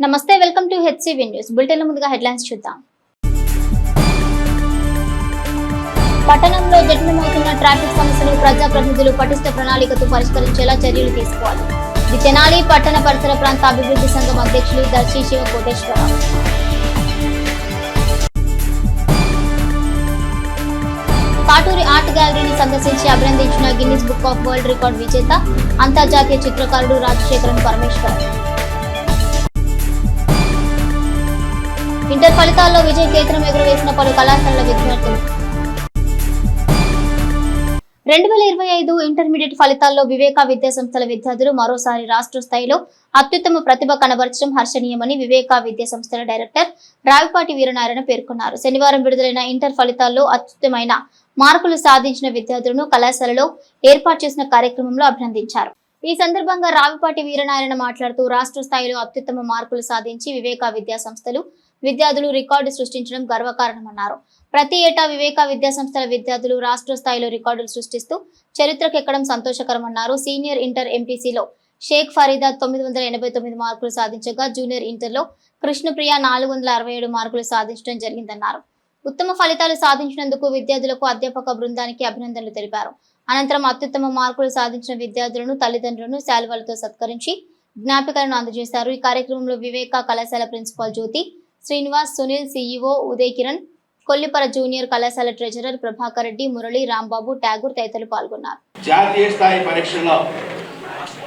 నమస్తే, welcome to HCV news bulletin. ముందుగా headlines చూద్దాం. పట్టణంలో జటిలమవుతున్న ట్రాఫిక్ సమస్యలు ప్రజాప్రతినిధులు పటిష్ట ప్రణాళికతో పరిష్కరించేలా చర్యలు తీసుకోవాలి. ఇది తెనాలి పట్టణ పరిసర ప్రాంత అభివృద్ధి సంఘం అధ్యక్షులు దర్శి శివ కోటేశ్వరరావు. కాటూరి ఆర్ట్ గ్యాలరీని సందర్శించి అభినందించిన Guinness book of world record విజేత అంతర్జాతీయ చిత్రకారుడు రాజశేఖరన్ పరమేశ్వరన్. ఇంటర్ ఫలితాల్లో విజయ కేతనం ఎగురవేసిన పలు కళాశాలల విద్యార్థులు. 2025 ఇంటర్మీడియట్ ఫలితాల్లో వివేకా విద్యాసంస్థల విద్యార్థులు మరోసారి రాష్ట్ర స్థాయిలో అత్యుత్తమ ప్రతిభ కనబరచడం హర్షణీయమని వివేకా విద్యాసంస్థల డైరెక్టర్ రావిపాటి వీరనారాయణ పేర్కొన్నారు. శనివారం విడుదలైన ఇంటర్ ఫలితాల్లో అత్యుత్తమైన మార్కులు సాధించిన విద్యార్థులను కళాశాలలో ఏర్పాటు చేసిన కార్యక్రమంలో అభినందించారు. ఈ సందర్భంగా రావిపాటి వీరనారాయణ మాట్లాడుతూ రాష్ట్ర స్థాయిలో అత్యుత్తమ మార్కులు సాధించి వివేకా విద్యాసంస్థలు విద్యార్థులు రికార్డు సృష్టించడం గర్వకారణమన్నారు. ప్రతి ఏటా వివేకా విద్యాసంస్థల విద్యార్థులు రాష్ట్ర స్థాయిలో రికార్డులు సృష్టిస్తూ చరిత్రకెక్కడం సంతోషకరమన్నారు. సీనియర్ ఇంటర్ ఎంపీసీలో షేక్ ఫరీదా 989 మార్కులు సాధించగా జూనియర్ ఇంటర్లో కృష్ణప్రియ 467 మార్కులు సాధించడం జరిగిందన్నారు. ఉత్తమ ఫలితాలు సాధించినందుకు విద్యార్థులకు అధ్యాపక బృందానికి అభినందనలు తెలిపారు. అనంతరం అత్యుత్తమ మార్కులు సాధించిన విద్యార్థులను తల్లిదండ్రులను శాలువాలతో సత్కరించి జ్ఞాపికలను అందజేశారు. ఈ కార్యక్రమంలో వివేకా కళాశాల ప్రిన్సిపాల్ జ్యోతి శ్రీనివాస్, సునీల్, సిఇఓ ఉదయ్ కిరణ్, కొల్లిపర జూనియర్ కళాశాల ట్రెజరర్ ప్రభాకర్ రెడ్డి, మురళి, రాంబాబు, ఠాగూర్ తదితరులు పాల్గొన్నారు. జాతీయ స్థాయి పరీక్షల్లో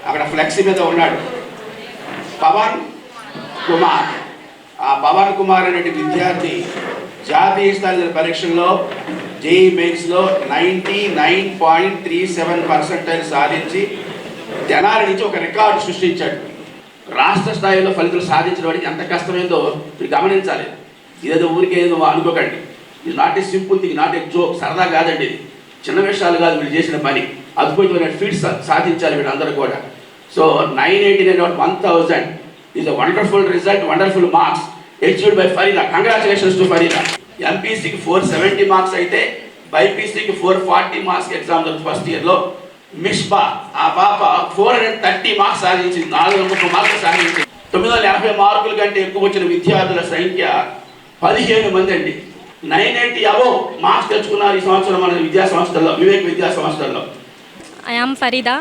అక్కడ ఫ్లెక్సీ మీద ఉన్నాడు పవన్ కుమార్. ఆ పవన్ కుమార్ అనే విద్యార్థి జాతీయ స్థాయి పరీక్షల్లో జేఈ మెయిన్స్లో 99.37% సాధించి తెనాలి నుంచి ఒక రికార్డు సృష్టించాడు. రాష్ట్ర స్థాయిలో ఫలితాలు సాధించిన వాడికి ఎంత కష్టమైందో మీరు గమనించాలి. ఇదేదో ఊరికే ఏదో అనుకోకండి. ఇది not a simple thing, not a joke. సరదా కాదండి, ఇది చిన్న విషయాలు కాదు. వీళ్ళు చేసిన పని అద్భుతమైన ఫీట్స్ సాధించాలి వీళ్ళందరూ కూడా. So 989 out of 1000 is a wonderful result, wonderful marks achieved by Farida. Congratulations to Farida. ఎంపీసీకి 470 marks అయితే బైపీసీకి 440 మార్క్స్ ఎగ్జామ్ ఫస్ట్ ఇయర్లో. మిస్బా ఆ పాప 430 మార్క్స్ సాధించింది, 430 మార్కులు సాధించింది. 950 మార్కుల కంటే ఎక్కువ వచ్చిన విద్యార్థుల సంఖ్య 15 మంది అండి. 980 అబోవ్ మార్క్స్ తెచ్చుకున్నారు ఈ సంవత్సరం మన విద్యా సంస్థల్లో, వివేక్ విద్యా సంస్థల్లో. I am Farida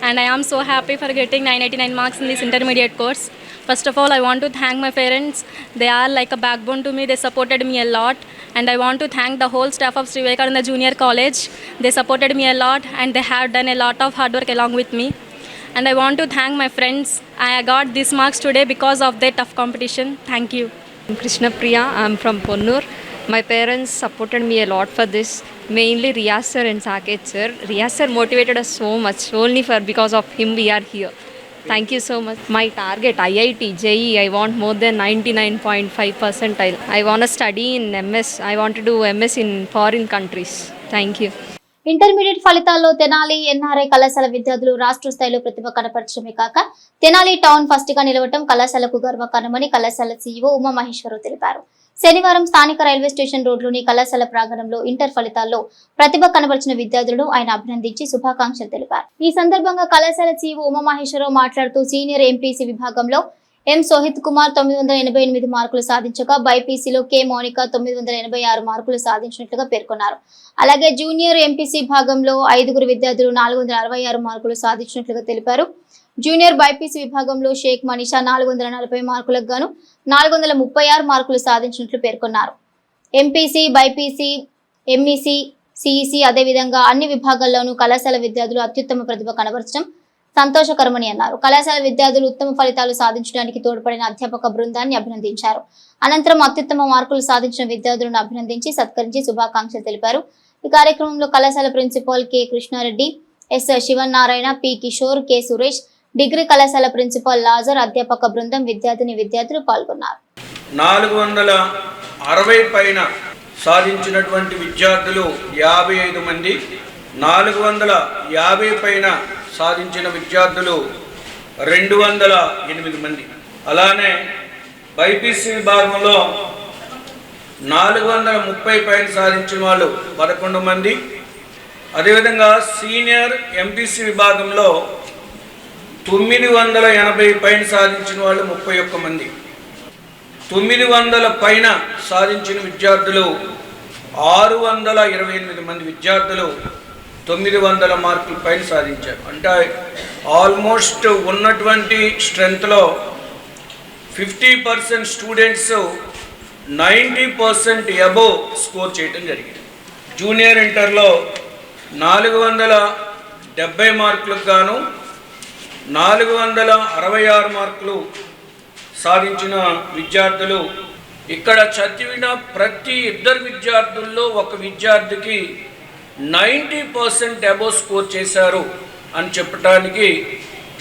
and I am so happy for getting 989 marks in this intermediate course. First of all, I want to thank my parents. They are like a backbone to me. They supported me a lot. And I want to thank the whole staff of Sri Vivekananda Junior College. They supported me a lot and they have done a lot of hard work along with me. And I want to thank my friends. I got these marks today because of their tough competition. Thank you. I'm Krishnapriya. I'm from Ponnur. My parents supported me a lot for this. Mainly Riyaz sir and Saket sir. Riyaz sir motivated us so much. Only because of him we are here. Thank you so much. My target IIT, JEE, I want more than 99.5 percentile. I want to study in MS. I want to do MS in foreign countries. Thank you. Intermediate ఫలితాల్లో Tenali NRI కళాశాల విద్యార్థులు రాష్ట్ర స్థాయిలో ప్రతిభ కనపరచడమే కాక Tenali town first గా నిలవటం కళాశాలకు గర్వకారణమని కళాశాల సీఈఓ ఉమామహేశ్వరరావు తెలిపారు. శనివారం స్థానిక రైల్వే స్టేషన్ రోడ్లోని కళాశాల ప్రాంగణంలో ఇంటర్ ఫలితాల్లో ప్రతిభ కనబరిచిన విద్యార్థులను ఆయన అభినందించి శుభాకాంక్షలు తెలిపారు. ఈ సందర్భంగా కళాశాల సీఈఓ ఉమామహేశ్వరరావు మాట్లాడుతూ సీనియర్ ఎంపీసీ విభాగంలో ఎం సోహిత్ కుమార్ 988 మార్కులు సాధించగా బైపీసీలో కె మౌనిక 986 మార్కులు సాధించినట్లుగా పేర్కొన్నారు. అలాగే జూనియర్ ఎంపీసీ విభాగంలో 5 విద్యార్థులు 466 మార్కులు సాధించినట్లుగా తెలిపారు. జూనియర్ బైపీసీ విభాగంలో షేక్ మనీషా 440 మార్కులకు గాను 436 మార్కులు సాధించినట్లు పేర్కొన్నారు. ఎంపీసీ, బైపీసీ, ఎంఈసీ, సిఈసీ అదేవిధంగా అన్ని విభాగాల్లోనూ కళాశాల విద్యార్థులు అత్యుత్తమ ప్రతిభ కనబరచడం సంతోషకరమని అన్నారు. కళాశాల విద్యార్థులు ఉత్తమ ఫలితాలు సాధించడానికి తోడ్పడిన అధ్యాపక బృందాన్ని అభినందించారు. అనంతరం అత్యుత్తమ మార్కులు సాధించిన విద్యార్థులను అభినందించి సత్కరించి శుభాకాంక్షలు తెలిపారు. ఈ కార్యక్రమంలో కళాశాల principal K Krishna Reddy, S Sivanarayana, P Kishore, K Suresh, degree కళాశాల ప్రిన్సిపాల్ లాజర్, అధ్యాపక బృందం, విద్యార్థులు పాల్గొన్నారు. 460 పైన సాధించినటువంటి విద్యార్థులు 55 మంది, 450 పైన సాధించిన విద్యార్థులు 208 మంది. అలానే బైపీసీ విభాగంలో 430 పైన సాధించిన వాళ్ళు 11 మంది. అదేవిధంగా సీనియర్ ఎంపీసీ విభాగంలో 980 పైన సాధించిన వాళ్ళు 31 మంది. 900 పైన సాధించిన విద్యార్థులు 628 మంది విద్యార్థులు 900 మార్కుల పైన సాధించారు. అంటే ఆల్మోస్ట్ ఉన్నటువంటి స్ట్రెంత్లో 50% స్టూడెంట్స్ 90% అబోవ్ స్కోర్ చేయడం జరిగింది. జూనియర్ ఇంటర్లో 470 మార్కులకు గాను 466 మార్కులు సాధించిన విద్యార్థులు. ఇక్కడ చదివిన ప్రతి ఇద్దరు విద్యార్థుల్లో ఒక విద్యార్థికి 90% అబోవ్ స్కోర్ చేశారు అని చెప్పడానికి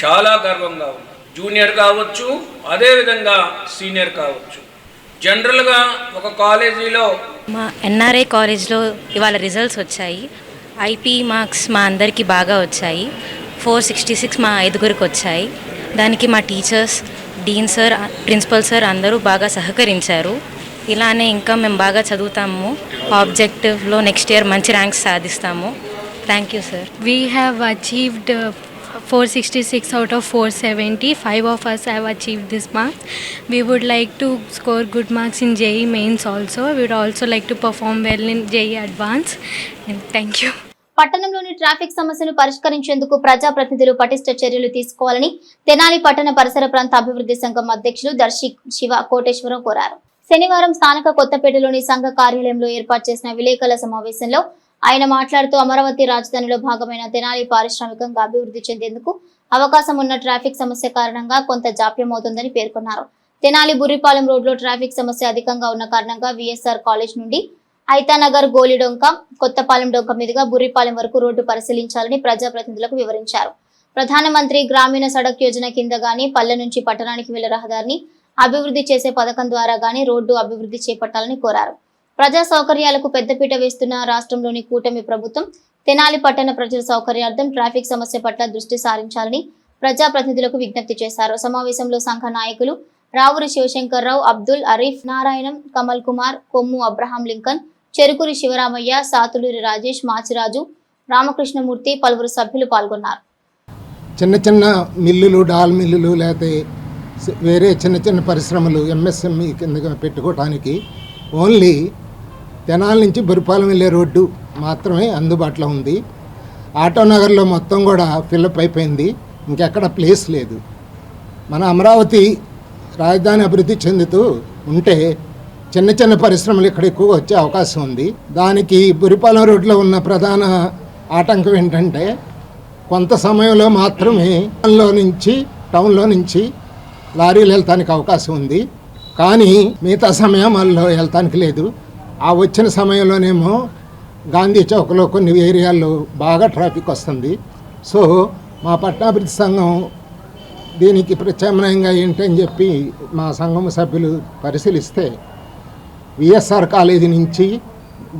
చాలా గర్వంగా ఉంది. జూనియర్ కావచ్చు, అదేవిధంగా సీనియర్ కావచ్చు. జనరల్గా ఒక కాలేజీలో మా ఎన్ఆర్ఐ కాలేజ్లో ఇవాళ రిజల్ట్స్ వచ్చాయి. ఐపీ మార్క్స్ మా అందరికీ బాగా వచ్చాయి. 466 మా 5గురికి వచ్చాయి. దానికి మా teachers, dean sir, principal sir అందరూ బాగా సహకరించారు. ఇలానే ఇంకా మేము బాగా చదువుతాము. ఆబ్జెక్టివ్లో నెక్స్ట్ ఇయర్ మంచి ర్యాంక్స్ సాధిస్తాము. Thank you sir. We have achieved 466 out of 470. 5 of us have achieved this marks. We would like to score good marks in JEE mains also. We would also like to perform well in JEE advanced. And thank you. పట్టణంలోని traffic సమస్యను పరిష్కరించేందుకు ప్రజాప్రతినిధులు పటిష్ట చర్యలు తీసుకోవాలని తెనాలి పట్టణ పరిసర ప్రాంత అభివృద్ధి సంఘం అధ్యక్షులు దర్శి శివ కోటేశ్వరం కోరారు. శనివారం స్థానిక కొత్తపేటలోని సంఘ కార్యాలయంలో ఏర్పాటు చేసిన విలేకరుల సమావేశంలో ఆయన మాట్లాడుతూ అమరావతి రాజధానిలో భాగమైన తెనాలి పారిశ్రామికంగా అభివృద్ధి చెందేందుకు అవకాశం ఉన్న ట్రాఫిక్ సమస్య కారణంగా కొంత జాప్యమవుతుందని పేర్కొన్నారు. తెనాలి బుర్రిపాలెం రోడ్లో ట్రాఫిక్ సమస్య అధికంగా ఉన్న కారణంగా విఎస్ఆర్ కాలేజ్ నుండి ఐతానగర్, గోలిడొంక, కొత్తపాలెం డొంక మీదుగా బుర్రిపాలెం వరకు రోడ్డు పరిశీలించాలని ప్రజాప్రతినిధులకు వివరించారు. ప్రధానమంత్రి గ్రామీణ సడక్ యోజన కింద గాని పల్లె నుంచి పట్టణానికి వెళ్లే రహదారిని అభివృద్ధి చేసే పథకం ద్వారా గాని రోడ్డు అభివృద్ధి చేపట్టాలని కోరారు. ప్రజా సౌకర్యాలకు పెద్దపీట వేస్తున్న రాష్ట్రంలోని కూటమి ప్రభుత్వం తెనాలి పట్టణ ప్రజల సౌకర్యార్థం ట్రాఫిక్ సమస్య పట్ల దృష్టి సారించాలని ప్రజాప్రతినిధులకు విజ్ఞప్తి చేశారు. సమావేశంలో సంఘ నాయకులు రావురి శివశంకర్రావు, అబ్దుల్ అరీఫ్, నారాయణం, కమల్ కుమార్, కొమ్ము అబ్రహాం లింకన్, చెరుకురి శివరామయ్య, సాతులూరి రాజేష్, మాచిరాజు, రామకృష్ణమూర్తి, పలువురు సభ్యులు పాల్గొన్నారు. చిన్న చిన్న మిల్లులు, డాల్ మిల్లులు, లేకపోతే వేరే చిన్న చిన్న పరిశ్రమలు ఎంఎస్ఎంఈ కింద పెట్టుకోవటానికి ఓన్లీ తెనాలి నుంచి బుర్రిపాలెం వెళ్ళే రోడ్డు మాత్రమే అందుబాటులో ఉంది. ఆటోనగర్లో మొత్తం కూడా ఫిల్అప్ అయిపోయింది. ఇంకెక్కడ ప్లేస్ లేదు. మన అమరావతి రాజధాని అభివృద్ధి చెందుతూ ఉంటే చిన్న చిన్న పరిశ్రమలు ఇక్కడ ఎక్కువగా వచ్చే అవకాశం ఉంది. దానికి బుర్రిపాలెం రోడ్లో ఉన్న ప్రధాన ఆటంకం ఏంటంటే కొంత సమయంలో మాత్రమే టౌన్లో నుంచి లారీలు వెళ్తానికి అవకాశం ఉంది. కానీ మిగతా సమయాల్లో వెళ్తానికి లేదు. ఆ వచ్చిన సమయంలోనేమో గాంధీ చౌక్లో కొన్ని ఏరియాల్లో బాగా ట్రాఫిక్ వస్తుంది. సో మా పట్టణాభివృద్ధి సంఘం దీనికి ప్రత్యామ్నాయంగా ఏంటని చెప్పి మా సంఘం సభ్యులు పరిశీలిస్తే విఎస్ఆర్ కాలేజీ నుంచి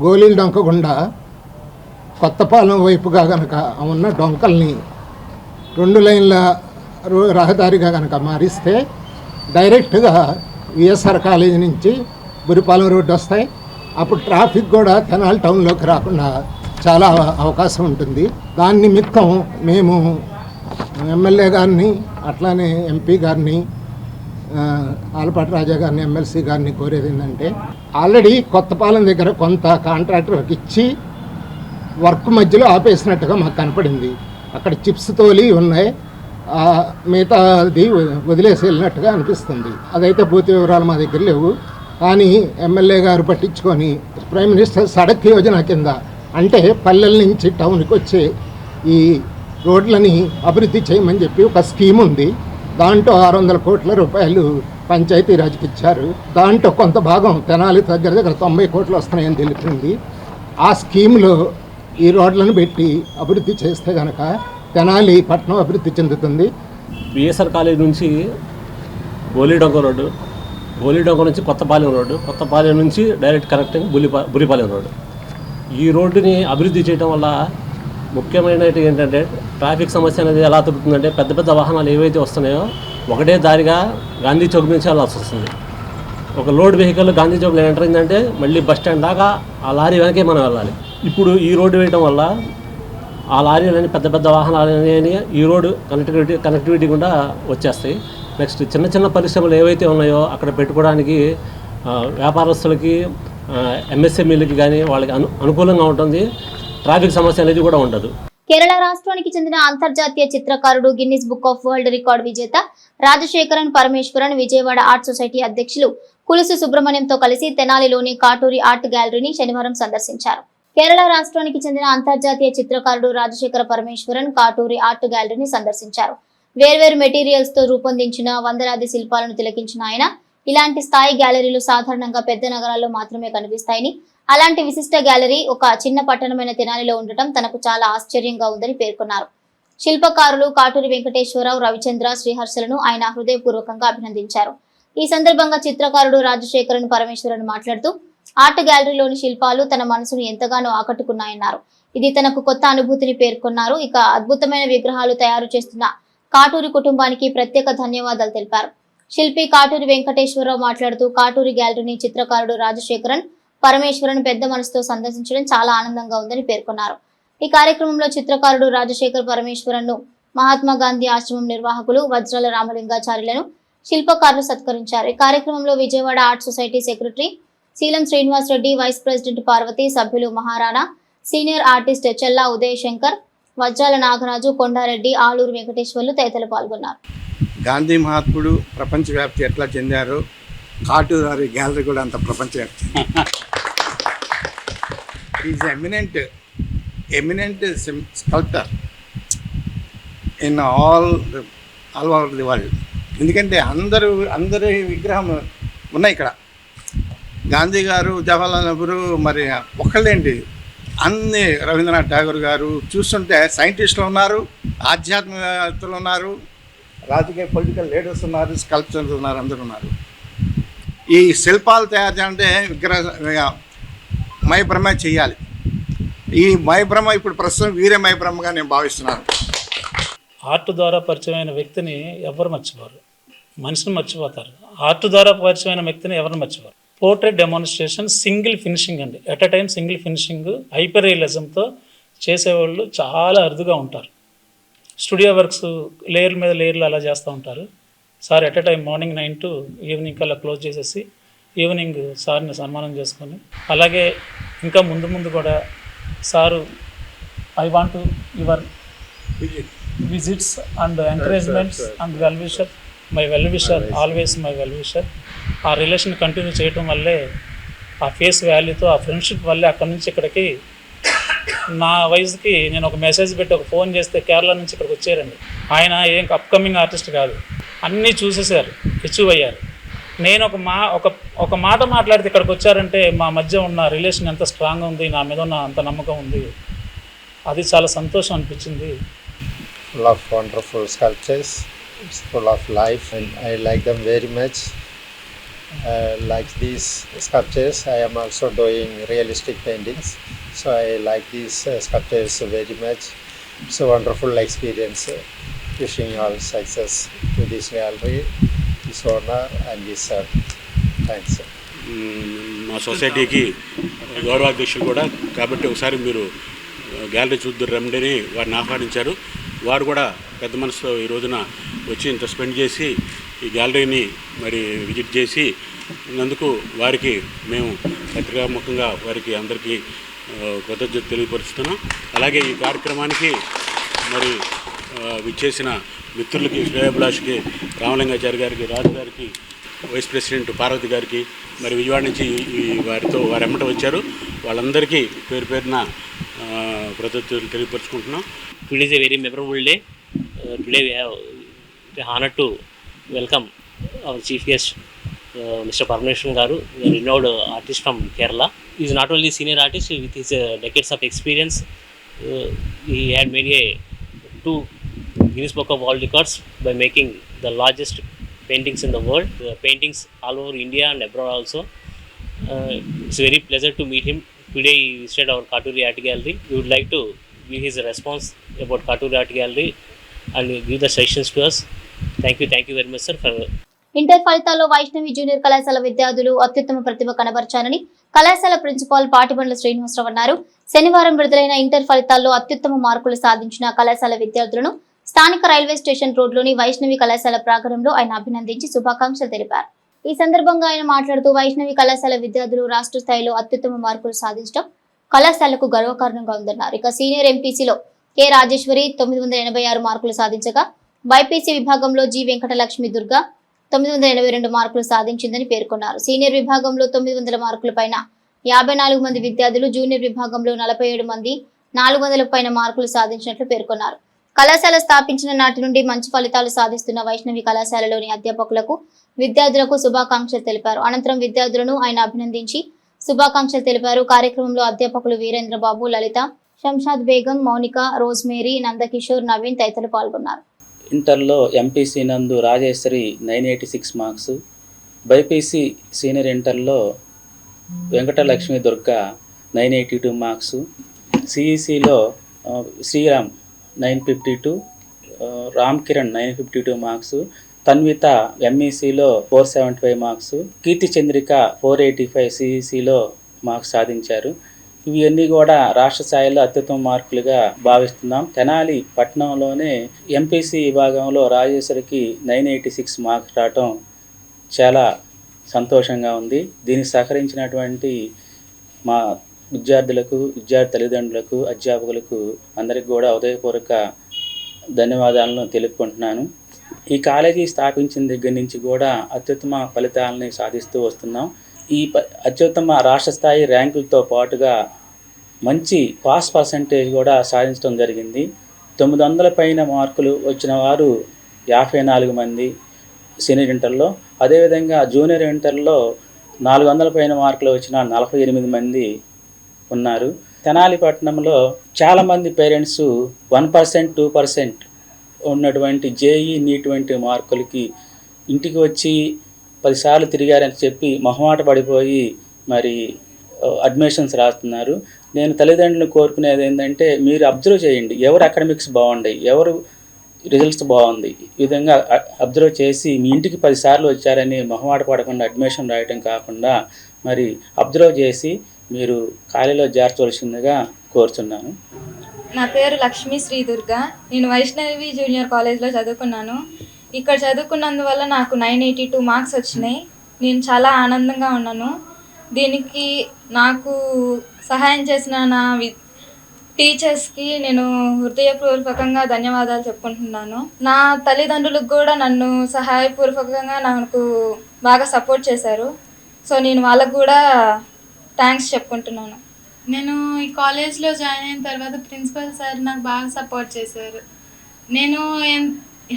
గోలీల డొంక గుండా కొత్తపాలెం వైపుగా కనుక ఉన్న డొంకల్ని 2 లైన్ల రహదారిగా కనుక మారిస్తే డైరెక్ట్గా విఎస్ఆర్ కాలేజీ నుంచి బుర్రిపాలెం రోడ్డు వస్తాయి. అప్పుడు ట్రాఫిక్ కూడా తెనాలి టౌన్లోకి రాకుండా చాలా అవకాశం ఉంటుంది. దాని నిమిత్తం మేము ఎమ్మెల్యే గారిని, అట్లానే ఎంపీ గారిని, ఆలపాటి రాజా గారిని, ఎమ్మెల్సీ గారిని కోరేది ఏంటంటే ఆల్రెడీ కొత్తపాలెం దగ్గర కొంత కాంట్రాక్టర్కి ఇచ్చి వర్క్ మధ్యలో ఆపేసినట్టుగా మాకు కనపడింది. అక్కడ చిప్స్ తోలి ఉన్నాయి, మిగతాది వదిలేసి వెళ్ళినట్టుగా అనిపిస్తుంది. అదైతే పూర్తి వివరాలు మా దగ్గర లేవు. కానీ ఎమ్మెల్యే గారు పట్టించుకొని ప్రైమ్ మినిస్టర్ సడక్ యోజన కింద అంటే పల్లెల నుంచి టౌన్కి వచ్చే ఈ రోడ్లని అభివృద్ధి చేయమని చెప్పి ఒక స్కీమ్ ఉంది. దాంట్లో 600 కోట్ల రూపాయలు పంచాయతీరాజ్కి ఇచ్చారు. దాంట్లో కొంత భాగం తెనాలి దగ్గర 90 కోట్లు వస్తున్నాయని తెలిపింది. ఆ స్కీమ్లో ఈ రోడ్లను పెట్టి అభివృద్ధి చేస్తే కనుక తెనాలి పట్టణం అభివృద్ధి చెందుతుంది. విఎస్ఆర్ కాలేజ్ నుంచి గోలీడొంక రోడ్డు, గోలీడొంక నుంచి కొత్తపాలెం రోడ్డు, కొత్తపాలెం నుంచి డైరెక్ట్ కనెక్టింగ్ బుర్రిపాలెం రోడ్డు. ఈ రోడ్డుని అభివృద్ధి చేయడం వల్ల ముఖ్యమైనది ఏంటంటే ట్రాఫిక్ సమస్య అనేది ఎలా తగ్గుతుందంటే పెద్ద పెద్ద వాహనాలు ఏవైతే వస్తున్నాయో ఒకటే దారిగా గాంధీ చౌక్ నుంచి వెళ్ళాల్సి వస్తుంది. ఒక లోడ్ వెహికల్ గాంధీ చౌక్లో ఎంటర్ అయిందంటే మళ్ళీ బస్ స్టాండ్ దాకా ఆ లారీ వెనకే మనం వెళ్ళాలి. ఇప్పుడు ఈ రోడ్డు వేయడం వల్ల ఆ లారీలని పెద్ద పెద్ద వాహనాలు ఈ రోడ్డు కనెక్టివిటీ గుండా వచ్చేస్తాయి. నెక్స్ట్ చిన్న చిన్న పరిశ్రమలు ఏవైతే ఉన్నాయో అక్కడ పెట్టుకోవడానికి వ్యాపారస్తులకి ఎంఎస్ఎంఈలకి కానీ వాళ్ళకి అనుకూలంగా ఉంటుంది. ట్రాఫిక్ సమస్య అనేది కూడా ఉండదు. కేరళ రాష్ట్రానికి చెందిన అంతర్జాతీయ చిత్రకారుడు Guinness book of world record విజేత రాజశేఖరన్ పరమేశ్వరన్ విజయవాడ ఆర్ట్ సొసైటీ అధ్యక్షులు కులుసు సుబ్రహ్మణ్యంతో కలిసి తెనాలిలోని కాటూరి ఆర్ట్ గ్యాలరీని శనివారం సందర్శించారు. కేరళ రాష్ట్రానికి చెందిన అంతర్జాతీయ చిత్రకారుడు రాజశేఖర పరమేశ్వరన్ కాటూరి ఆర్ట్ గ్యాలరీని సందర్శించారు. వేర్వేరు మెటీరియల్స్ తో రూపొందించిన వందలాది శిల్పాలను తిలకించిన ఆయన ఇలాంటి స్థాయి గ్యాలరీలు సాధారణంగా పెద్ద నగరాల్లో మాత్రమే కనిపిస్తాయని, అలాంటి విశిష్ట గ్యాలరీ ఒక చిన్న పట్టణమైన తెనాలిలో ఉండటం తనకు చాలా ఆశ్చర్యంగా ఉందని పేర్కొన్నారు. శిల్పకారులు కాటూరి వెంకటేశ్వరరావు, రవిచంద్ర, శ్రీహర్షలను ఆయన హృదయపూర్వకంగా అభినందించారు. ఈ సందర్భంగా చిత్రకారుడు రాజశేఖరన్ పరమేశ్వరన్ మాట్లాడుతూ ఆర్ట్ గ్యాలరీలోని శిల్పాలు తన మనసును ఎంతగానో ఆకట్టుకున్నాయన్నారు. ఇది తనకు కొత్త అనుభూతిని పేర్కొన్నారు. ఇక అద్భుతమైన విగ్రహాలు తయారు చేస్తున్న కాటూరి కుటుంబానికి ప్రత్యేక ధన్యవాదాలు తెలిపారు. శిల్పి కాటూరి వెంకటేశ్వరరావు మాట్లాడుతూ కాటూరి గ్యాలరీని చిత్రకారుడు రాజశేఖరన్ పరమేశ్వరన్ పెద్ద మనసుతో సందర్శించడం చాలా ఆనందంగా ఉందని పేర్కొన్నారు. ఈ కార్యక్రమంలో చిత్రకారుడు రాజశేఖర్ పరమేశ్వరన్ ను మహాత్మా గాంధీ ఆశ్రమం నిర్వాహకులు వజ్రాల రామలింగాచార్యులను శిల్పకారులు సత్కరించారు. ఈ కార్యక్రమంలో విజయవాడ ఆర్ట్ సొసైటీ సెక్రటరీ శీలం శ్రీనివాస్ రెడ్డి, వైస్ ప్రెసిడెంట్ పార్వతి, సభ్యులు మహారాణా, సీనియర్ ఆర్టిస్ట్ చెల్లా ఉదయ్ శంకర్, వజ్రాల నాగరాజు, కొండారెడ్డి, ఆలూరు వెంకటేశ్వర్లు తదితరులు పాల్గొన్నారు. గాంధీ మహాత్ముడు ప్రపంచవ్యాప్తి ఎట్లా చెందారో కాటూరి గ్యాలరీ కూడా అంత ప్రపంచవ్యాప్తి. Is eminent sculptor in all over the world. ఎందుకంటే అందరి విగ్రహం ఉన్నాయి ఇక్కడ. గాంధీ గారు, జవహర్లాల్ నెహ్రూ, మరి ఒక్కళ్ళేంటి అన్ని, రవీంద్రనాథ్ ఠాగూర్ గారు చూస్తుంటే సైంటిస్టులు ఉన్నారు, ఆధ్యాత్మికవేత్తలు ఉన్నారు, రాజకీయ పొలిటికల్ లీడర్స్ ఉన్నారు, స్కల్ప్చర్స్ ఉన్నారు, అందరూ ఉన్నారు. ఈ శిల్పాలు తయారు చేయాలంటే విగ్రహ మైబ్రహ్మ చేయాలి. ఈ మైబ్రహ్మ ఇప్పుడు ప్రస్తుతం వీరే మైబ్రహ్మగా నేను భావిస్తున్నాను. ఆర్ట్ ద్వారా పరిచయమైన వ్యక్తిని ఎవరు మర్చిపోరు, మనిషిని మర్చిపోతారు. ఆర్ట్ ద్వారా పరిచయమైన వ్యక్తిని ఎవరు మర్చిపోరు. పోర్ట్రేట్ డెమాన్స్ట్రేషన్ సింగిల్ ఫినిషింగ్ అండి, at a time single finishing, hyper రియలిజంతో చేసేవాళ్ళు చాలా అరుదుగా ఉంటారు. స్టూడియో వర్క్స్ లేయర్ల మీద లేయర్లు అలా చేస్తూ ఉంటారు. Sir at a time morning 9 to evening కల్లా క్లోజ్ చేసేసి ఈవినింగ్ సార్ని సన్మానం చేసుకొని, అలాగే ఇంకా ముందు కూడా sir I want your visits and encouragements and well-wisher, my well-wisher, always my well-wisher. ఆ రిలేషన్ కంటిన్యూ చేయడం వల్లే, ఆ ఫేస్ వాల్యూతో, ఆ ఫ్రెండ్షిప్ వల్లే అక్కడి నుంచి ఇక్కడికి నా వయసుకి నేను ఒక మెసేజ్ పెట్టి ఒక ఫోన్ చేస్తే కేరళ నుంచి ఇక్కడికి వచ్చారండి. ఆయన ఏం అప్కమింగ్ ఆర్టిస్ట్ కాదు, అన్నీ చూసేసారు, అచీవ్ అయ్యారు. నేను ఒక మాట మాట్లాడితే ఇక్కడికి వచ్చారంటే మా మధ్య ఉన్న రిలేషన్ ఎంత స్ట్రాంగ్ ఉంది, నా మీద ఉన్న అంత నమ్మకం ఉంది. అది చాలా సంతోషం అనిపించింది. Full of wonderful sculptures, it's full of life, and I like them very much. Like these sculptures, I am also doing realistic paintings, so I like these sculptures very much. It's a wonderful experience. Wishing you all success to this gallery, this owner and this sir. Thanks. మా సొసైటీకి గౌరవాధ్యక్షులు కూడా కాబట్టి ఒకసారి మీరు gallery చూద్దరు రమ్మని వారిని ఆహ్వానించారు. వారు కూడా పెద్ద మనసుతో ఈ రోజున వచ్చి ఇంత స్పెండ్ చేసి ఈ గ్యాలరీని మరి విజిట్ చేసి నందుకు వారికి మేము పత్రికాముఖంగా వారికి అందరికీ కృతజ్ఞత తెలియపరుస్తున్నాం. అలాగే ఈ కార్యక్రమానికి మరి విచ్చేసిన మిత్రులకి, శ్రేయాభిలాష్కి, రామలింగాచారి గారికి, రాజు గారికి, వైస్ ప్రెసిడెంట్ పార్వతి గారికి, మరి విజయవాడ నుంచి వారి ఎమ్మట వచ్చారు, వాళ్ళందరికీ పేరు పేరున కృతజ్ఞతలు తెలియపరుచుకుంటున్నాం. Today is a very memorable day. Today we have the honor to welcome our chief guest, Mr. Parameshwaran Garu, a renowned artist from Kerala. He is not only a senior artist with his decades of experience. He had made 2 Guinness Book of World Records by making the largest paintings in the world. Paintings all over India and abroad also. It's a very pleasure to meet him. Today he visited our Katuri Art Gallery. We would like to give his response about Katuri Art Gallery and give the suggestions to us. Thank you very much, sir. Inter ఫలితాల్లో Vaishnavi junior కళాశాల విద్యార్థులు అత్యుత్తమ ప్రతిభ కనబర్చారని కళాశాల principal Patibandla Srinivasarao అన్నారు. శనివారం విడుదలైన inter ఫలితాల్లో అత్యుత్తమ మార్కులు సాధించిన కళాశాల విద్యార్థులను స్థానిక రైల్వే స్టేషన్ రోడ్లోని వైష్ణవి కళాశాల ప్రాంగణంలో ఆయన అభినందించి శుభాకాంక్షలు తెలిపారు. ఈ సందర్భంగా ఆయన మాట్లాడుతూ వైష్ణవి కళాశాల విద్యార్థులు రాష్ట్ర స్థాయిలో అత్యుత్తమ మార్కులు సాధించడం కళాశాలకు గర్వకారణంగా ఉందన్నారు. ఇక సీనియర్ ఎంపీసీలో కె రాజేశ్వరి 986 మార్కులు సాధించగా బైపీసీ విభాగంలో జి వెంకటలక్ష్మి దుర్గా 982 మార్కులు సాధించిందని పేర్కొన్నారు. సీనియర్ విభాగంలో 900 మార్కుల పైన 54 మంది విద్యార్థులు, జూనియర్ విభాగంలో 47 మంది 400 పైన మార్కులు సాధించినట్లు పేర్కొన్నారు. కళాశాల స్థాపించిన నాటి నుండి మంచి ఫలితాలు సాధిస్తున్న వైష్ణవి కళాశాలలోని అధ్యాపకులకు, విద్యార్థులకు శుభాకాంక్షలు తెలిపారు. అనంతరం విద్యార్థులను ఆయన అభినందించి శుభాకాంక్షలు తెలిపారు. కార్యక్రమంలో అధ్యాపకులు వీరేంద్రబాబు, లలిత, శంషాద్ బేగం, మౌనిక, రోజ్మేరీ, నందకిషోర్, నవీన్ తదితరులు పాల్గొన్నారు. ఇంటర్లో ఎంపీసీ నందు రాజేశ్వరి 986 మార్క్స్, బైపీసీ సీనియర్ ఇంటర్లో వెంకటలక్ష్మి దుర్గా 982 మార్క్స్, సిఈసిలో శ్రీరామ్ 952, రామ్ కిరణ్ 952 మార్క్స్, తన్విత ఎంఈసిలో 475 మార్క్స్, కీర్తి చంద్రిక 485 సిఈసిలో మార్క్స్ సాధించారు. ఇవన్నీ కూడా రాష్ట్ర స్థాయిలో అత్యుత్తమ మార్కులుగా భావిస్తున్నాం. తెనాలి పట్టణంలోనే ఎంపీసీ విభాగంలో రాజేశ్వరికి 986 మార్క్స్ రావటం చాలా సంతోషంగా ఉంది. దీనికి సహకరించినటువంటి మా విద్యార్థులకు, విద్యార్థి తల్లిదండ్రులకు, అధ్యాపకులకు అందరికీ కూడా హృదయపూర్వక ధన్యవాదాలను తెలుపుకుంటున్నాను. ఈ కాలేజీ స్థాపించిన దగ్గర నుంచి కూడా అత్యుత్తమ ఫలితాలని సాధిస్తూ వస్తున్నాం. ఈ అత్యుత్తమ రాష్ట్ర స్థాయి ర్యాంకులతో పాటుగా మంచి పాస్ పర్సంటేజ్ కూడా సాధించడం జరిగింది. 900 పైన మార్కులు వచ్చిన వారు 54 మంది సీనియర్ ఇంటర్లో, అదేవిధంగా జూనియర్ ఇంటర్లో 400 పైన మార్కులు వచ్చిన 48 మంది ఉన్నారు. తెనాలి పట్టణంలో చాలామంది పేరెంట్స్ 1%, 2% ఉన్నటువంటి జేఈ నీట్ వంటి మార్కులకి ఇంటికి వచ్చి 10 సార్లు తిరిగారని చెప్పి మొహమాట పడిపోయి మరి అడ్మిషన్స్ రాస్తున్నారు. నేను తల్లిదండ్రులను కోరుకునేది ఏంటంటే, మీరు అబ్జర్వ్ చేయండి, ఎవరు అకాడమిక్స్ బాగున్నాయి, ఎవరు రిజల్ట్స్ బాగుంది, ఈ విధంగా అబ్జర్వ్ చేసి మీ ఇంటికి 10 సార్లు వచ్చారని మొహమాట పడకుండా అడ్మిషన్ రాయటం కాకుండా మరి అబ్జర్వ్ చేసి మీరు ఖాళీలో చేర్చవలసిందిగా కోరుతున్నాను. నా పేరు లక్ష్మీ శ్రీ దుర్గా. నేను వైష్ణవి జూనియర్ కాలేజ్లో చదువుకున్నాను. ఇక్కడ చదువుకున్నందువల్ల నాకు 982 మార్క్స్ వచ్చినాయి. నేను చాలా ఆనందంగా ఉన్నాను. దీనికి నాకు సహాయం చేసిన నా టీచర్స్కి నేను హృదయపూర్వకంగా ధన్యవాదాలు చెప్పుకుంటున్నాను. నా తల్లిదండ్రులకు కూడా నన్ను సహాయపూర్వకంగా నాకు బాగా సపోర్ట్ చేశారు. సో నేను వాళ్ళకు కూడా థ్యాంక్స్ చెప్పుకుంటున్నాను. నేను ఈ కాలేజ్లో జాయిన్ అయిన తర్వాత ప్రిన్సిపల్ సార్ నాకు బాగా సపోర్ట్ చేశారు. నేను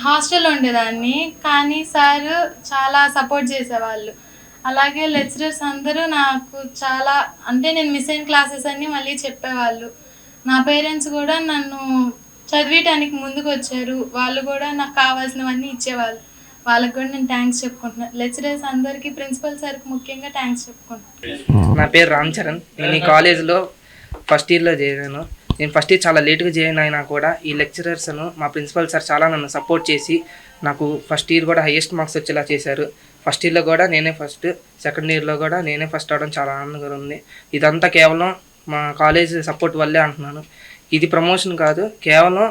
హాస్టల్లో ఉండేదాన్ని, కానీ సార్ చాలా సపోర్ట్ చేసేవాళ్ళు. అలాగే లెక్చరర్స్ అందరూ నాకు చాలా, అంటే నేను మిస్ అయిన క్లాసెస్ అన్నీ మళ్ళీ చెప్పేవాళ్ళు. నా పేరెంట్స్ కూడా నన్ను చదివేయటానికి ముందుకు వచ్చారు. వాళ్ళు కూడా నాకు కావాల్సినవన్నీ ఇచ్చేవాళ్ళు. వాళ్ళకి కూడా నేను థ్యాంక్స్ చెప్పుకుంటున్నాను. లెక్చరర్స్ అందరికీ, ప్రిన్సిపల్ సార్కి ముఖ్యంగా థ్యాంక్స్ చెప్పుకుంటున్నాను. నా పేరు రామ్ చరణ్. నేను ఈ కాలేజ్లో ఫస్ట్ ఇయర్లో చేరాను. నేను ఫస్ట్ ఇయర్ చాలా లేట్గా జాయిన్ అయినా కూడా ఈ లెక్చరర్స్ను, మా ప్రిన్సిపల్ సార్ చాలా నన్ను సపోర్ట్ చేసి నాకు ఫస్ట్ ఇయర్ కూడా హైయెస్ట్ మార్క్స్ వచ్చేలా చేశారు. ఫస్ట్ ఇయర్లో కూడా నేనే ఫస్ట్, సెకండ్ ఇయర్లో కూడా నేనే ఫస్ట్ అవడం చాలా ఆనందంగా ఉంది. ఇదంతా కేవలం మా కాలేజ్ సపోర్ట్ వల్లే అంటున్నాను. ఇది ప్రమోషన్ కాదు, కేవలం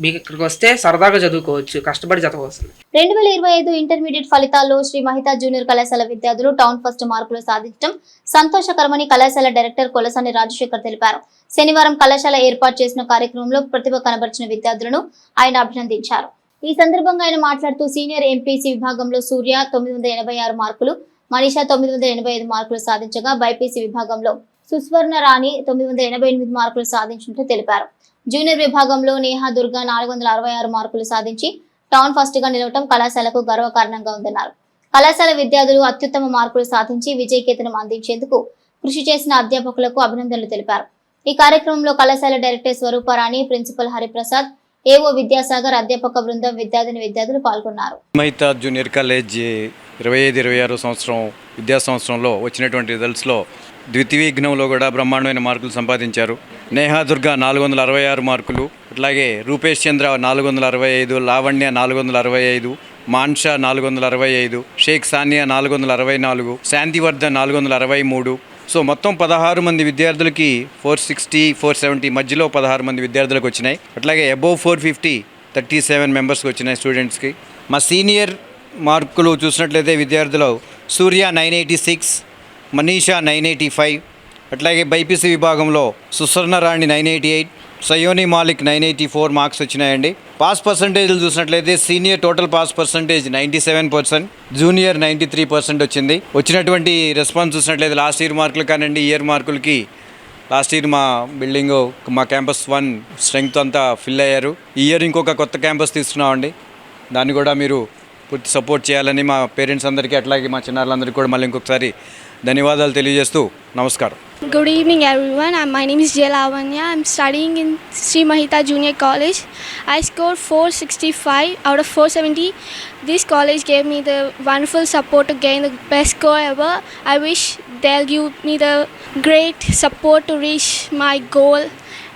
మీకు ఇక్కడికి వస్తే సరదాగా చదువుకోవచ్చు, కష్టపడి చదవవసరం. 2025 ఇంటర్మీడియట్ ఫలితాల్లో శ్రీ మహితా జూనియర్ కళాశాల విద్యార్థులు టౌన్ ఫస్ట్ మార్కులు సాధించడం సంతోషకరమని కళాశాల డైరెక్టర్ కొలసాని రాజశేఖర్ తెలిపారు. శనివారం కళాశాల ఏర్పాటు చేసిన కార్యక్రమంలో ప్రతిభ కనబరిచిన విద్యార్థులను ఆయన అభినందించారు. ఈ సందర్భంగా ఆయన మాట్లాడుతూ సీనియర్ ఎంపీసీ విభాగంలో సూర్య 986 మార్కులు, మనీషా 985 మార్కులు సాధించగా బైపీసీ విభాగంలో సుస్వర్ణ రాణి 988 మార్కులు సాధించినట్లు తెలిపారు. జూనియర్ విభాగంలో నేహా దుర్గా 466 మార్కులు సాధించి టౌన్ ఫస్ట్ గా నిలవటం కళాశాలకు గర్వకారణంగా ఉందన్నారు. కళాశాల విద్యార్థులు అత్యుత్తమ మార్కులు సాధించి విజయకేతనం అందించేందుకు కృషి చేసిన అధ్యాపకులకు అభినందనలు తెలిపారు. ఈ కార్యక్రమంలో కళాశాల director Swaruparani, principal Hariprasad, AO Vidyasagar, అధ్యాపక బృందం, విద్యార్థులు పాల్గొన్నారు. మహితా జూనియర్ కాలేజ్ 25-26 సంవత్సరం విద్యా సంవత్సరంలో వచ్చినటువంటి రిజల్ట్స్లో ద్వితీయ విఘ్నంలో కూడా బ్రహ్మాండమైన మార్కులు సంపాదించారు. నేహా దుర్గా 466 మార్కులు, అట్లాగే రూపేష్ చంద్ర 465, లావణ్య 465, మాన్షా 465, షేక్ సానియా 464, శాంతివర్ధన్ 463. సో మొత్తం 16 మంది విద్యార్థులకి 460, 470 మధ్యలో 16 మంది విద్యార్థులకు వచ్చినాయి. అట్లాగే అబోవ్ 450 37 మెంబర్స్కి వచ్చినాయి స్టూడెంట్స్కి. మా సీనియర్ మార్కులు చూసినట్లయితే విద్యార్థులు సూర్య 986, మనీషా 985, అట్లాగే బైపీసీ విభాగంలో సుస్వర్ణరాణి 988, సయోని మాలిక్ 984 మార్క్స్ వచ్చినాయండి. పాస్ పర్సంటేజ్లు చూసినట్లయితే senior total pass percentage 97%, junior 93% వచ్చింది. వచ్చినటువంటి రెస్పాన్స్ చూసినట్లయితే లాస్ట్ ఇయర్ మార్కులు కానివ్వండి, ఇయర్ మార్కులకి లాస్ట్ ఇయర్ మా బిల్డింగ్ మా క్యాంపస్ 1 స్ట్రెంగ్త్ అంతా ఫిల్ అయ్యారు. ఈ ఇయర్ ఇంకొక కొత్త క్యాంపస్ తీసుకున్నామండి. దాన్ని కూడా మీరు పూర్తి సపోర్ట్ చేయాలని మా పేరెంట్స్ అందరికీ అట్లాగే మా చిన్నారులందరికీ కూడా మళ్ళీ ఇంకొకసారి ధన్యవాదాలు తెలియజేస్తూ నమస్కారం. Good evening everyone. My name is Jay Lavanya. I'm studying in Sri Mahita Junior College. I scored 465 out of 470. This college gave me the wonderful support to gain the best score ever. I wish they'll give me the great support to reach my goal,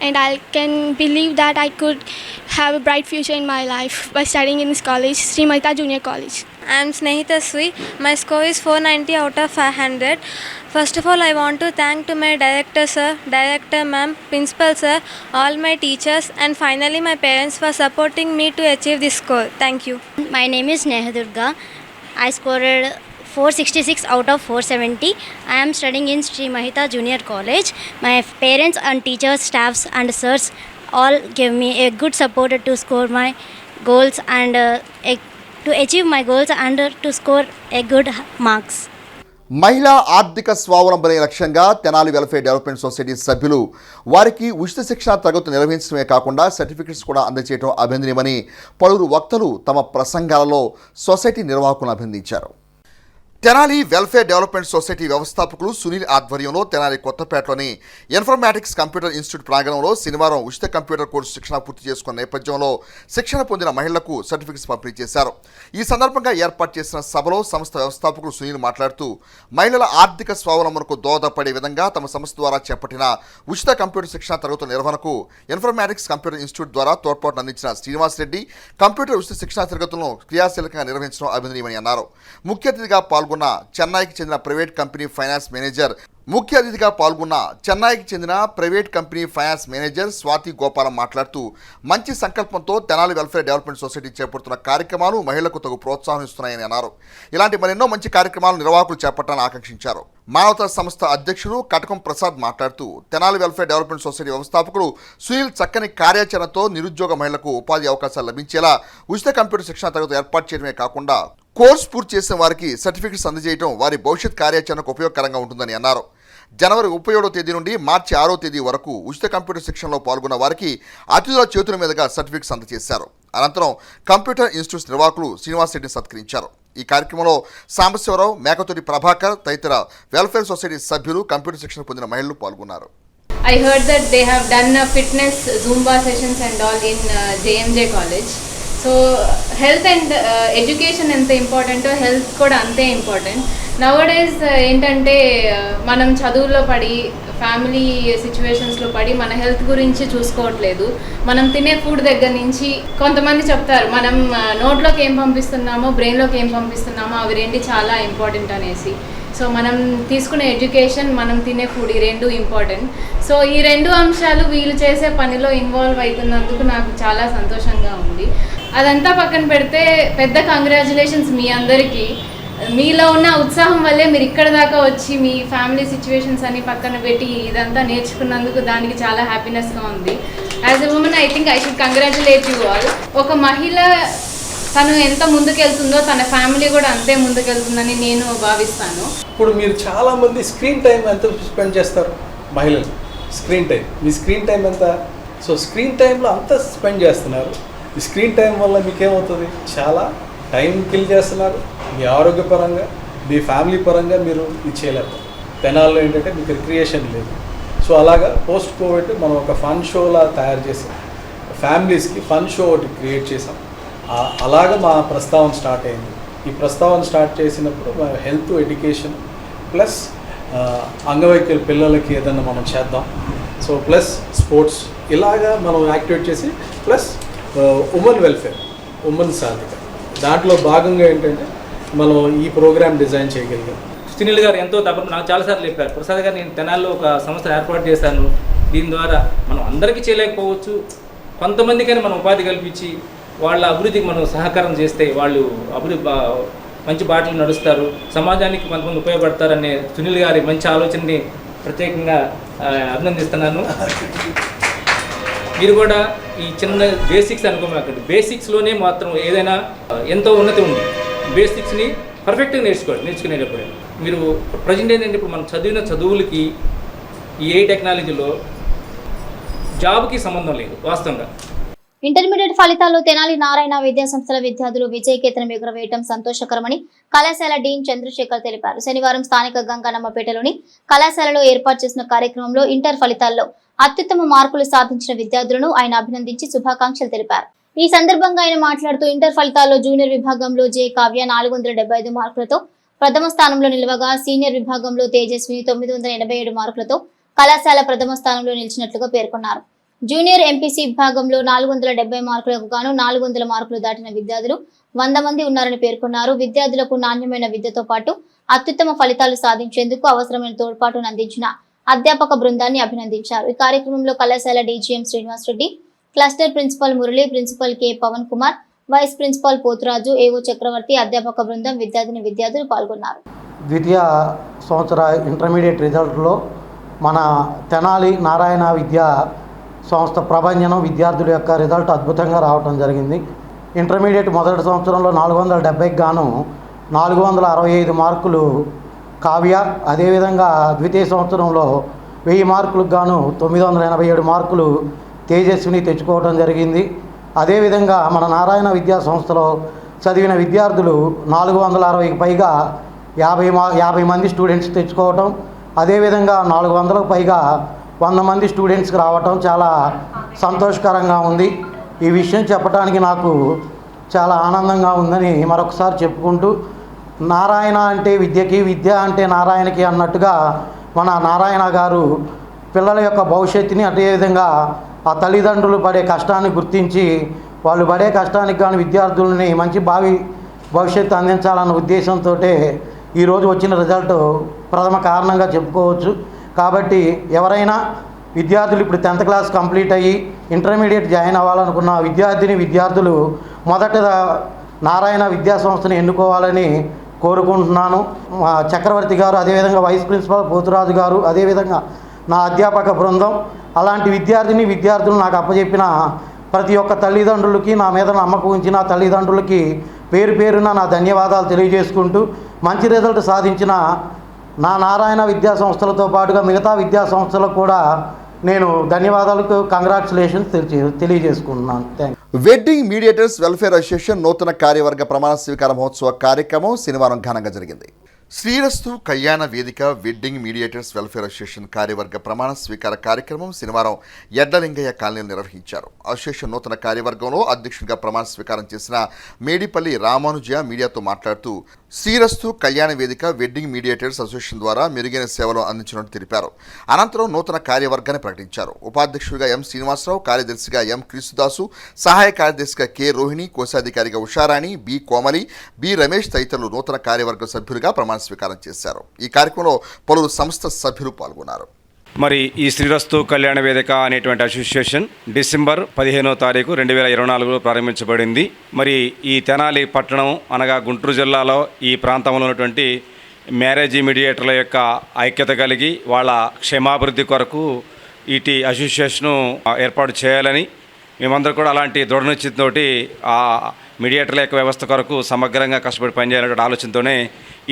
and I can believe that I could have a bright future in my life by studying in this college, Sri Mahita Junior College. I am Snehita Sui. My score is 490 out of 500. First of all, I want to thank to my director sir, director ma'am, principal sir, all my teachers, and finally my parents for supporting me to achieve this score. Thank you. My name is Neha Durga. I scored 466 out of 470. I am studying in Sri Mahita Junior College. My parents and teachers, staffs and sirs all gave me a good support to score my goals and to achieve my goals and to score a good marks. మహిళా ఆర్థిక స్వావలంబనే లక్ష్యంగా Tenali welfare development society సభ్యులు వారికి ఉచిత శిక్షణ తరగతులు నిర్వహించడమే కాకుండా certificates కూడా అందజేయడం అభినందనీయమని పలువురు వక్తలు తమ ప్రసంగాలలో సొసైటీ నిర్వాహకులను అభినందించారు. తెనాలి వెల్ఫేర్ డెవలప్మెంట్ సొసైటీ వ్యవస్థాపకులు సునీల్ ఆధ్వర్యంలో తెనాలి కొత్తపేటలోని ఇన్ఫర్మాటిక్స్ కంప్యూటర్ ఇన్స్టిట్యూట్ ప్రాంగణంలో శనివారం ఉచిత కంప్యూటర్ కోర్సు శిక్షణ పూర్తి చేసుకున్న నేపథ్యంలో శిక్షణ పొందిన మహిళలకు సర్టిఫికెట్స్ పంపిణీ చేశారు. ఈ సందర్భంగా ఏర్పాటు చేసిన సభలో సంస్థ వ్యవస్థాపకులు సునీల్ మాట్లాడుతూ మహిళల ఆర్థిక స్వావలంబనకు దోహదపడే విధంగా తమ సంస్థ ద్వారా చేపట్టిన ఉచిత కంప్యూటర్ శిక్షణ తరగతుల నిర్వహణకు ఇన్ఫర్మాటిక్స్ కంప్యూటర్ ఇన్స్టిట్యూట్ ద్వారా తోడ్పాటును అందించిన శ్రీనివాస్ రెడ్డి కంప్యూటర్ ఉచిత శిక్షణ తరగతులను క్రియాశీలకంగా నిర్వహించడం అభినందనీయమని అన్నారు. ముఖ్య అతిథిగా పాల్గొన్న చెన్నైకి చెందిన private company finance manager Swathi Gopalam మాట్లాడుతూ మంచి సంకల్పంతో తెనాలి వెల్ఫేర్ డెవలప్మెంట్ సొసైటీ చేపడుతున్న కార్యక్రమాలు మహిళలకు తగు ప్రోత్సాహం ఇస్తున్నాయని అన్నారు. ఇలాంటి మరెన్నో మంచి కార్యక్రమాలు నిర్వాహకులు చేపట్టాలని ఆకాంక్షించారు. మానవతా సంస్థ అధ్యక్షుడు కటకం ప్రసాద్ మాట్లాడుతూ తెనాలి వెల్ఫేర్ డెవలప్మెంట్ సొసైటీ వ్యవస్థాపకులు సునీల్ చక్కని కార్యాచరణతో నిరుద్యోగ మహిళలకు ఉపాధి అవకాశాలు లభించేలా ఉచిత కంప్యూటర్ శిక్షణ తరగతి ఏర్పాటు చేయడమే కాకుండా కోర్సు పూర్తి చేసిన వారికి సర్టిఫికెట్స్ అందజేయడం వారి భవిష్యత్ కార్యాచరణకు ఉపయోగకరంగా ఉంటుందని అన్నారు. జనవరి 37వ తేదీ నుండి మార్చి 6వ తేదీ వరకు ఉచిత కంప్యూటర్ శిక్షణలో పాల్గొన్న వారికి అతిథుల చేతుల మీదుగా సర్టిఫికెట్స్ అందజేశారు. అనంతరం కంప్యూటర్ ఇన్స్టిట్యూట్ నిర్వాహకులు శ్రీనివాస్ రెడ్డిని సత్కరించారు. ఈ కార్యక్రమంలో సాంబశివరావు, మేకతోటి ప్రభాకర్ తదితర వెల్ఫేర్ సొసైటీ సభ్యులు కంప్యూటర్ శిక్షణ పొందిన మహిళలు పాల్గొన్నారు. I heard that they have done fitness Zumba sessions and all in JMJ college. So health and education ఎంత ఇంపార్టెంటో హెల్త్ కూడా అంతే ఇంపార్టెంట్. నవడేస్ ఏంటంటే మనం చదువుల్లో పడి ఫ్యామిలీ సిచ్యువేషన్స్లో పడి మన హెల్త్ గురించి చూసుకోవట్లేదు. మనం తినే ఫుడ్ దగ్గర నుంచి కొంతమంది చెప్తారు మనం నోట్లోకి ఏం పంపిస్తున్నామో బ్రెయిన్లోకి ఏం పంపిస్తున్నామో అవి రెండు చాలా ఇంపార్టెంట్ అనేసి. సో మనం తీసుకునే ఎడ్యుకేషన్, మనం తినే ఫుడ్, ఈ రెండు ఇంపార్టెంట్. సో ఈ రెండు అంశాలు వీళ్ళు చేసే పనిలో ఇన్వాల్వ్ అవుతున్నందుకు నాకు చాలా సంతోషంగా ఉంది. అదంతా పక్కన పెడితే పెద్ద కంగ్రాచులేషన్స్ మీ అందరికీ. మీలో ఉన్న ఉత్సాహం వల్లే మీరు ఇక్కడ దాకా వచ్చి మీ ఫ్యామిలీ సిచ్యువేషన్స్ అన్ని పక్కన పెట్టి ఇదంతా నేర్చుకున్నందుకు దానికి చాలా హ్యాపీనెస్గా ఉంది. As a women I think I should congratulate you all. ఒక మహిళ తను ఎంత ముందుకెళ్తుందో తన ఫ్యామిలీ కూడా అంతే ముందుకెళ్తుందని నేను భావిస్తాను. ఇప్పుడు మీరు చాలామంది స్క్రీన్ టైం ఎంత స్పెండ్ చేస్తారు మహిళలు? మీ స్క్రీన్ టైం ఎంత? సో స్క్రీన్ టైంలో అంత స్పెండ్ చేస్తున్నారు. ఈ స్క్రీన్ టైం వల్ల మీకేమవుతుంది? చాలా టైం కిల్ చేస్తున్నారు. మీ ఆరోగ్యపరంగా, మీ ఫ్యామిలీ పరంగా మీరు ఇది చేయలేరు. తెనాల్లో ఏంటంటే మీకు రిక్రియేషన్ లేదు. సో అలాగా పోస్ట్ కోవిడ్ మనం ఒక ఫన్ షోలా తయారు చేసి ఫ్యామిలీస్కి ఫన్ షో ఒకటి క్రియేట్ చేసాం. అలాగా మా ప్రస్తావన స్టార్ట్ అయింది. ఈ ప్రస్తావన స్టార్ట్ చేసినప్పుడు హెల్త్, ఎడ్యుకేషన్ ప్లస్ అంగవైకల్య పిల్లలకి ఏదన్నా మనం చేద్దాం. సో ప్లస్ స్పోర్ట్స్ ఇలాగా మనం యాక్టివేట్ చేసి plus women welfare, women Sadhika దాంట్లో భాగంగా ఏంటంటే మనం ఈ ప్రోగ్రామ్ డిజైన్ చేయగలిగాం. సునీల్ గారు ఎంతో నాకు చాలాసార్లు చెప్పారు, ప్రసాద్ గారు నేను తెనాల్లో ఒక సంస్థ ఏర్పాటు చేశాను, దీని ద్వారా మనం అందరికీ చేయలేకపోవచ్చు, కొంతమందికైనా మనం ఉపాధి కల్పించి వాళ్ళ అభివృద్ధికి మనం సహకారం చేస్తే వాళ్ళు మంచి బాటలు నడుస్తారు, సమాజానికి కొంతమంది ఉపయోగపడతారనే సునీల్ గారి మంచి ఆలోచనని ప్రత్యేకంగా అభినందిస్తున్నాను. మీరు కూడా ఈ చిన్న బేసిక్స్ అనుకోమాకండి, బేసిక్స్లోనే మాత్రం ఏదైనా ఎంతో ఉన్నతి ఉంది. బేసిక్స్ని పర్ఫెక్ట్గా నేర్చుకునేటప్పుడు మీరు ప్రజెంట్ ఏంటంటే ఇప్పుడు మనం చదివిన చదువులకి ఈ టెక్నాలజీలో జాబ్కి సంబంధం లేదు వాస్తవంగా. ఇంటర్మీడియట్ ఫలితాల్లో తెనాలి నారాయణ విద్యాసంస్థల విద్యార్థులు విజయకేతనం ఎగురవేయడం సంతోషకరమని కళాశాల డీన్ చంద్రశేఖర్ తెలిపారు. శనివారం స్థానిక గంగన్నమ్మపేటలోని కళాశాలలో ఏర్పాటు చేసిన కార్యక్రమంలో ఇంటర్ ఫలితాల్లో అత్యుత్తమ మార్కులు సాధించిన విద్యార్థులను ఆయన అభినందించి శుభాకాంక్షలు తెలిపారు. ఈ సందర్భంగా ఆయన మాట్లాడుతూ ఇంటర్ ఫలితాల్లో జూనియర్ విభాగంలో జే కావ్య 475 మార్కులతో ప్రథమ స్థానంలో నిలవగా, సీనియర్ విభాగంలో తేజస్విని 987 మార్కులతో కళాశాల ప్రథమ స్థానంలో నిలిచినట్లుగా పేర్కొన్నారు. జూనియర్ ఎంపీసీ విభాగంలో 470 మార్కులకు గాను 400 మార్కులు దాటిన విద్యార్థులు 100 మంది ఉన్నారని పేర్కొన్నారు. విద్యార్థులకు నాణ్యమైన విద్యతో పాటు అత్యుత్తమ ఫలితాలు సాధించేందుకు అవసరమైన తోడ్పాటును అందించిన అధ్యాపక బృందాన్ని అభినందించారు. ఈ కార్యక్రమంలో కళాశాల DGM Srinivas Reddy, cluster principal Murali, principal K Pavan Kumar, vice principal Poturaju, AO Chakravarthi, అధ్యాపక బృందం, విద్యార్థులు పాల్గొన్నారు. ద్వితీయ సంవత్సర ఇంటర్మీడియట్ రిజల్ట్లో మన తెనాలి నారాయణ విద్యా సంస్థ ప్రభంజనం విద్యార్థుల యొక్క రిజల్ట్ అద్భుతంగా రావడం జరిగింది. ఇంటర్మీడియట్ మొదటి సంవత్సరంలో 470కి గాను 465 మార్కులు కావ్య, అదేవిధంగా ద్వితీయ సంవత్సరంలో 1000 మార్కులకు గాను 987 మార్కులు తేజస్విని తెచ్చుకోవడం జరిగింది. అదేవిధంగా మన నారాయణ విద్యా సంస్థలో చదివిన విద్యార్థులు 460కి పైగా 50 మంది స్టూడెంట్స్ తెచ్చుకోవటం, అదేవిధంగా 400కు పైగా 100 మంది స్టూడెంట్స్కి రావటం చాలా సంతోషకరంగా ఉంది. ఈ విషయం చెప్పడానికి నాకు చాలా ఆనందంగా ఉందని మరొకసారి చెప్పుకుంటూ, నారాయణ అంటే విద్యకి, విద్య అంటే నారాయణకి అన్నట్టుగా మన నారాయణ గారు పిల్లల యొక్క భవిష్యత్తుని, అదేవిధంగా ఆ తల్లిదండ్రులు పడే కష్టాన్ని గుర్తించి వాళ్ళు పడే కష్టానికి కానీ విద్యార్థులని మంచి భవిష్యత్తు అందించాలన్న ఉద్దేశంతో ఈరోజు వచ్చిన రిజల్ట్ ప్రథమ కారణంగా చెప్పుకోవచ్చు. కాబట్టి ఎవరైనా విద్యార్థులు ఇప్పుడు 10th క్లాస్ కంప్లీట్ అయ్యి ఇంటర్మీడియట్ జాయిన్ అవ్వాలనుకున్న విద్యార్థులు మొదట నారాయణ విద్యా సంస్థను ఎన్నుకోవాలని కోరుకుంటున్నాను. చక్రవర్తి గారు, అదేవిధంగా వైస్ ప్రిన్సిపల్ పోతురాజు గారు, అదేవిధంగా నా అధ్యాపక బృందం, అలాంటి విద్యార్థులు నాకు అప్పచెప్పిన ప్రతి ఒక్క తల్లిదండ్రులకి, నా మీద నమ్మకం ఉంచిన తల్లిదండ్రులకి పేరున నా ధన్యవాదాలు తెలియజేసుకుంటూ, మంచి రిజల్ట్ సాధించిన నా నారాయణ విద్యా సంస్థలతో పాటుగా మిగతా విద్యా శుభాకాంక్షలకు కూడా నేను ధన్యవాదాలకు కంగ్రాచులేషన్స్ తెలియజేసుకుంటున్నాను. Thank you. Wedding mediators welfare association నూతన కార్యవర్గ ప్రమాణ స్వీకార మహోత్సవ కార్యక్రమం శనివారం ఘనంగా జరిగింది. శ్రీరస్తు కళ్యాణ వేదిక వెడ్డింగ్ మీడియేటర్స్ వెల్ఫేర్ అసోసియేషన్ కార్యవర్గ ప్రమాణ స్వీకార కార్యక్రమం శనివారం ఎడ్లలింగయ్య కాలనీలో నిర్వహించారు. అసోసియేషన్ నూతన కార్యవర్గంలో అధ్యక్షుడిగా ప్రమాణ స్వీకారం చేసిన మేడిపల్లి రామానుజయ మీడియాతో మాట్లాడుతూ, శ్రీరస్తు కళ్యాణ వేదిక వెడ్డింగ్ మీడియేటర్స్ అసోసియేషన్ ద్వారా మెరుగైన సేవలు అందించినట్టు తెలిపారు. అనంతరం నూతన కార్యవర్గాన్ని ప్రకటించారు. ఉపాధ్యక్షుడిగా ఎం శ్రీనివాసరావు, కార్యదర్శిగా ఎం క్రీస్తుదాసు, సహాయ కార్యదర్శిగా కె రోహిణి, కోశాధికారిగా ఉషారాణి, బి కోమలి, బి రమేష్ తదితరులు నూతన కార్యవర్గ సభ్యులుగా ప్రమాణ స్వీకారం చేశారు. ఈ కార్యక్రమంలో పలువురు సంస్థ సభ్యులు పాల్గొన్నారు. మరి ఈ శ్రీరస్తు కళ్యాణ వేదిక అనేటువంటి అసోసియేషన్ డిసెంబర్ 15వ తారీఖు 2024లో ప్రారంభించబడింది. మరి ఈ తెనాలి పట్టణం అనగా గుంటూరు జిల్లాలో ఈ ప్రాంతంలో ఉన్నటువంటి మ్యారేజ్ మీడియేటర్ల యొక్క ఐక్యత కలిగి వాళ్ళ క్షేమాభివృద్ధి కొరకు ఈ అసోసియేషను ఏర్పాటు చేయాలని మేమందరూ కూడా అలాంటి దృఢనిశ్చయంతోటి ఆ మీడియేటర్ల యొక్క వ్యవస్థ కొరకు సమగ్రంగా కష్టపడి పనిచేయాలనే ఆలోచనతోనే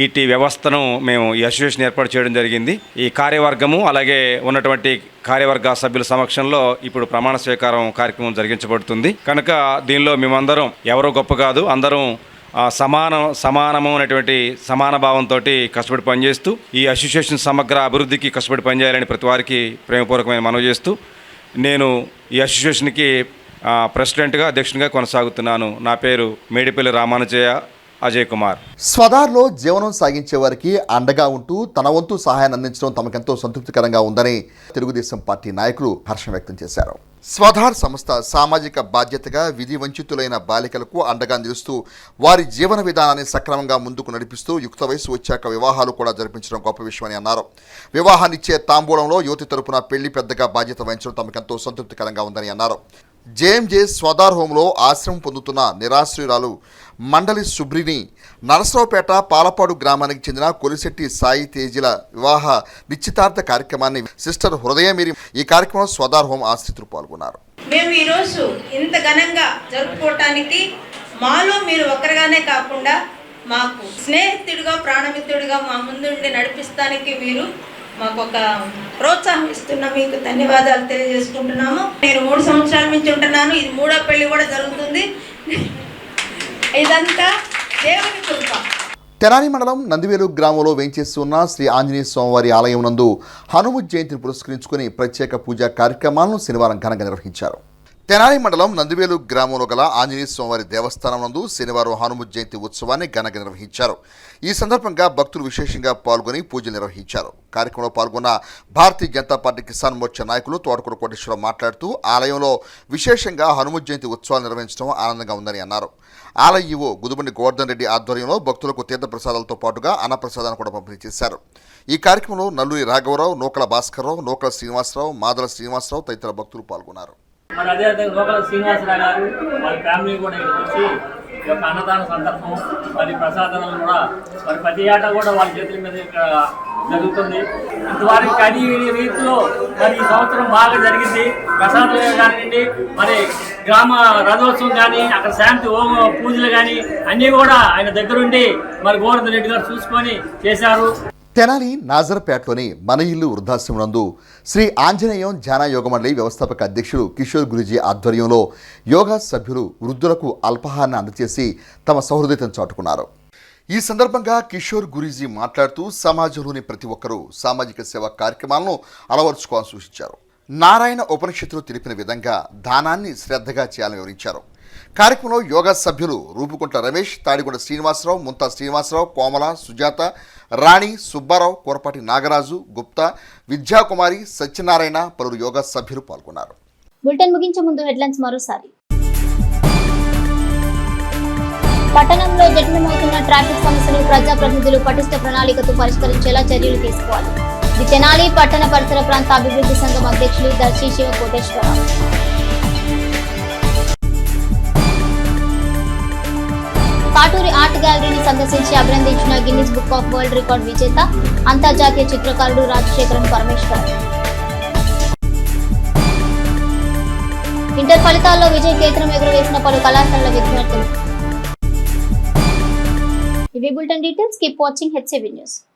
ఈ వ్యవస్థను మేము ఈ అసోసియేషన్ ఏర్పాటు చేయడం జరిగింది. ఈ కార్యవర్గము అలాగే ఉన్నటువంటి కార్యవర్గ సభ్యుల సమక్షంలో ఇప్పుడు ప్రమాణ స్వీకారం కార్యక్రమం జరిగించబడుతుంది. కనుక దీనిలో మేమందరం ఎవరో గొప్ప కాదు, అందరం సమానము అనేటువంటి సమాన భావంతో కష్టపడి పనిచేస్తూ ఈ అసోసియేషన్ సమగ్ర అభివృద్ధికి కష్టపడి పనిచేయాలని ప్రతి వారికి ప్రేమపూర్వకమైన మనవి చేస్తూ నేను ఈ అసోసియేషన్కి ప్రెసిడెంట్గా అధ్యక్షునిగా కొనసాగుతున్నాను. నా పేరు మేడిపల్లి రామానుజయ అజయ్ కుమార్. స్వదార్లో జీవనం సాగించే వారికి అండగా ఉంటూ తన వంతు సహాయాన్ని అందించడం తమకెంతో సంతృప్తికరంగా ఉందని తెలుగుదేశం పార్టీ నాయకులు హర్షం వ్యక్తం చేశారు. స్వధార్ సంస్థ సామాజిక బాధ్యతగా విధి వంచితులైన బాలికలకు అండగా నిలుస్తూ వారి జీవన విధానాన్ని సక్రమంగా ముందుకు నడిపిస్తూ యుక్త వయసు వచ్చాక వివాహాలు కూడా జరిపించడం గొప్ప విషయమని అన్నారు. వివాహాన్నిచ్చే తాంబూలంలో యువతి తరపున పెళ్లి పెద్దగా బాధ్యత వహించడం తమకెంతో సంతృప్తికరంగా ఉందని అన్నారు. జేఎంజే స్వదార్ హోంలో ఆశ్రమం పొందుతున్న నిరాశ్రయురాలు మండలి సుబ్రిని నరసరావుపేట పాలపాడు గ్రామానికి చెందిన కొలిశెట్టి సాయి తేజీల వివాహ నిశ్చితార్థ కార్యక్రమాన్ని సిస్టర్ హృదయమీరి ఈ కార్యక్రమంలో స్వదార్ హోం ఆశ్రితులు పాల్గొన్నారు. మేము ఈరోజు ఇంత ఘనంగా జరుపుకోవటానికి మాలో మీరు ఒక్కరిగానే కాకుండా మాకు స్నేహితుడిగా ప్రాణమిత్రుడిగా మా ముందుండి నడిపిస్తానికి మీరు మాకు ఒక ప్రోత్సాహం ఇస్తున్న మీకు ధన్యవాదాలు తెలియజేసుకుంటున్నాము. నేను 3 సంవత్సరాల నుంచి ఉంటున్నాను. ఇది 3వ పెళ్లి కూడా జరుగుతుంది. ఇదంతా దేవుని కృప. తెనాలి మండలం నందివేలు గ్రామంలో వేంచేసి ఉన్న శ్రీ ఆంజనేయ స్వామివారి ఆలయం నందు హనుమ జయంతిని పురస్కరించుకుని ప్రత్యేక పూజా కార్యక్రమాలను శనివారం ఘనంగా నిర్వహించారు. తెనాలి మండలం నందివేలు గ్రామంలో గల ఆంజనేయ స్వామివారి దేవస్థానం నందు శనివారం హనుమ జయంతి ఉత్సవాన్ని ఘనంగా నిర్వహించారు. ఈ సందర్భంగా భక్తులు విశేషంగా పాల్గొని పూజలు నిర్వహించారు. కార్యక్రమంలో పాల్గొన్న భారతీయ జనతా పార్టీ కిసాన్ మోర్చా నాయకులు తోటకూర కోటేశ్వరరావు మాట్లాడుతూ ఆలయంలో విశేషంగా హనుమ జయంతి ఉత్సవాలు నిర్వహించడం ఆనందంగా ఉందని అన్నారు. ఆలయ ఈవో గుదుబండి గోవర్ధన్ రెడ్డి ఆధ్వర్యంలో భక్తులకు తీర్థప్రసాదాలతో పాటుగా అన్నప్రసాదాన్ని కూడా పంపిణీ చేశారు. ఈ కార్యక్రమంలో నల్లూరి రాఘవరావు, నూకల భాస్కర్రావు, నూకల శ్రీనివాసరావు, మాదల శ్రీనివాసరావు తదితర భక్తులు పాల్గొన్నారు. మరి అదేవిధంగా నూకల శ్రీనివాసరావు గారు వాళ్ళ ఫ్యామిలీ కూడా ఇక్కడికి వచ్చి ఈ యొక్క అన్నదాన సందర్భం మరి ప్రసాదాలను కూడా మరి ప్రతి ఏటా కూడా వాళ్ళ చేతుల మీద ఇక్కడ జరుగుతుంది. ఇంతవరకు కానీ ఈ రీతిలో మరి ఈ సంవత్సరం బాగా జరిగింది. ప్రసాదాలు కానివ్వండి, మరి గ్రామ రథోత్సవం కానీ, అక్కడ శాంతి హోమ పూజలు కానీ అన్నీ కూడా ఆయన దగ్గరుండి మరి గోవర్ధన్ రెడ్డి గారు చూసుకొని చేశారు. తెనాలి నాజర్పేటలోని మన ఇల్లు వృద్ధాశ్రమం నందు శ్రీ ఆంజనేయం ధ్యాన యోగ మండలి వ్యవస్థాపక అధ్యక్షుడు కిషోర్ గురూజీ ఆధ్వర్యంలో యోగా సభ్యులు వృద్ధులకు అల్పాహారాన్ని అందజేసి తమ సౌహృదయతను చాటుకున్నారు. ఈ సందర్భంగా కిషోర్ గురూజీ మాట్లాడుతూ సమాజంలోని ప్రతి ఒక్కరూ సామాజిక సేవా కార్యక్రమాలను అలవరుచుకోవాలని సూచించారు. నారాయణ ఉపనిషత్తులు తెలిపిన విధంగా దానాన్ని శ్రద్ధగా చేయాలని వివరించారు. కార్యక్రమంలో యోగా సభ్యులు రూపుకుంట్ల రమేష్, తాడిగొండ శ్రీనివాసరావు, ముంతా శ్రీనివాసరావు, కోమల, సుజాత, రాణి, సుబ్బారావు, కోరపాటి నాగరాజు, గుప్తా, విద్యాకుమారి, సత్యనారాయణ పలువురు యోగా సభ్యులు పాల్గొన్నారు. బులెటిన్ ముగించే ముందు హెడ్లైన్స్ మరోసారి. పట్టణంలో జటిలమవుతున్న ట్రాఫిక్ సమస్యలు ప్రజాప్రతినిధులు పటిష్ట ప్రణాళికతో పరిష్కరించేలా చర్యలు తీసుకోవాలి. ఇది తెనాలి పట్టణ పరిసర ప్రాంత అభివృద్ధి సంఘం అధ్యక్షులు దర్శి శివ కోటేశ్వరరావు. కాటూరి ఆర్ట్ గ్యాలరీని సందర్శించి అభినందించిన Guinness book of world record విజేత అంతర్జాతీయ చిత్రకారుడు రాజశేఖరన్ పరమేశ్వర్. ఇంటర్ ఫలితాల్లో విజయ కేతనం ఎగురవేసిన పలు కళాశాలల విద్యార్థులు. ఇవి bulletin details. Keep watching HCV news.